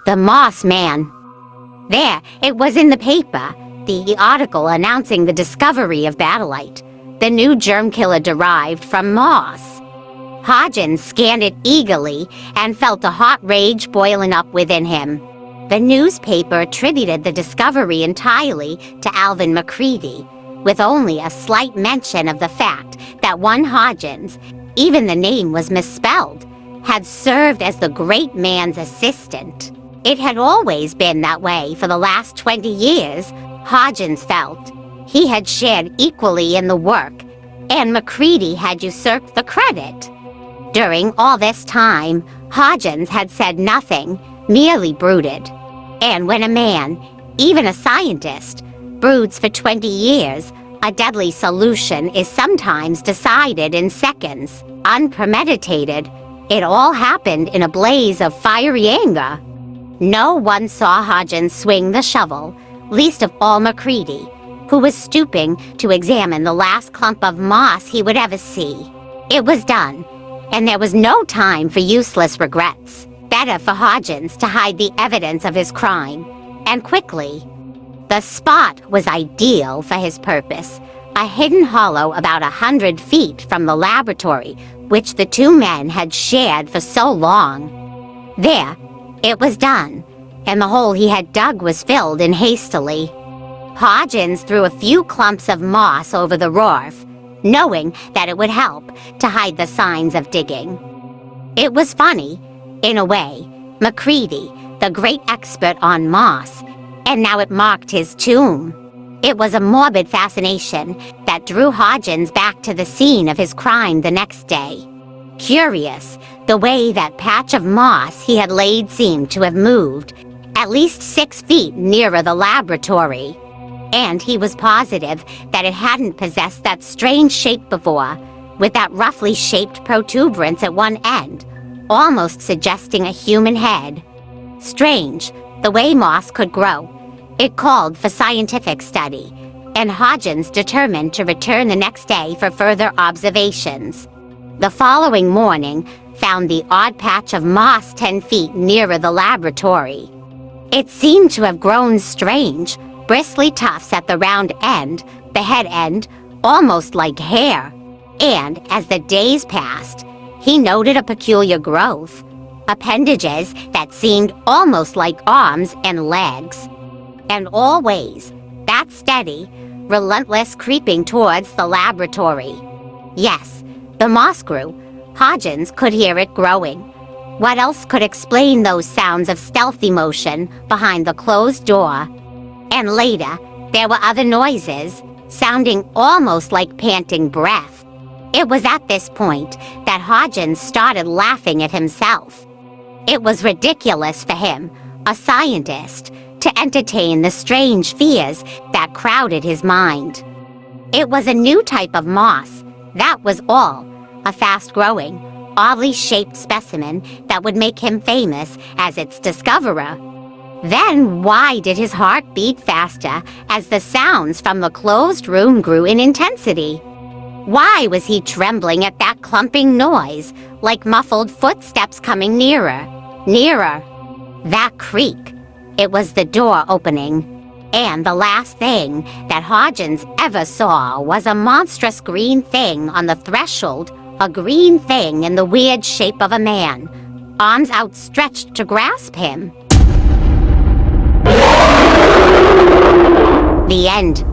The Moss Man. There, it was in the paper, the article announcing the discovery of Battleite, the new germ killer derived from moss. Hodgins scanned it eagerly and felt a hot rage boiling up within him. The newspaper attributed the discovery entirely to Alvin MacReady, with only a slight mention of the fact that one Hodgins, even the name was misspelled, had served as the great man's assistant. It had always been that way for the last 20 years, Hodgins felt. He had shared equally in the work, and MacReady had usurped the credit. During all this time, Hodgins had said nothing, merely brooded. And when a man, even a scientist, broods for 20 years, a deadly solution is sometimes decided in seconds, unpremeditated. It all happened in a blaze of fiery anger. No one saw Hodgins swing the shovel, least of all MacReady, who was stooping to examine the last clump of moss he would ever see. It was done, and there was no time for useless regrets. Better for Hodgins to hide the evidence of his crime, and quickly. The spot was ideal for his purpose, a hidden hollow about 100 feet from the laboratory which the two men had shared for so long. There, it was done, and the hole he had dug was filled in hastily. Hodgins threw a few clumps of moss over the roof, knowing that it would help to hide the signs of digging. It was funny, in a way, MacReady, the great expert on moss, and now it marked his tomb. It was a morbid fascination that drew Hodgins back to the scene of his crime the next day. Curious, the way that patch of moss he had laid seemed to have moved, at least 6 feet nearer the laboratory. And he was positive that it hadn't possessed that strange shape before, with that roughly shaped protuberance at one end, almost suggesting a human head. Strange, the way moss could grow. It called for scientific study, and Hodgins determined to return the next day for further observations. The following morning found the odd patch of moss 10 feet nearer the laboratory. It seemed to have grown strange, bristly tufts at the round end, the head end, almost like hair. And as the days passed, he noted a peculiar growth, appendages that seemed almost like arms and legs. And always, that steady, relentless creeping towards the laboratory. Yes, the moss grew. Hodgins could hear it growing. What else could explain those sounds of stealthy motion behind the closed door? And later, there were other noises, sounding almost like panting breath. It was at this point that Hodgins started laughing at himself. It was ridiculous for him, a scientist, to entertain the strange fears that crowded his mind. It was a new type of moss, that was all, a fast-growing, oddly shaped specimen that would make him famous as its discoverer. Then why did his heart beat faster as the sounds from the closed room grew in intensity? Why was he trembling at that clumping noise, like muffled footsteps coming nearer, nearer? That creak. It was the door opening. And the last thing that Hodgins ever saw was a monstrous green thing on the threshold, a green thing in the weird shape of a man, arms outstretched to grasp him. The end.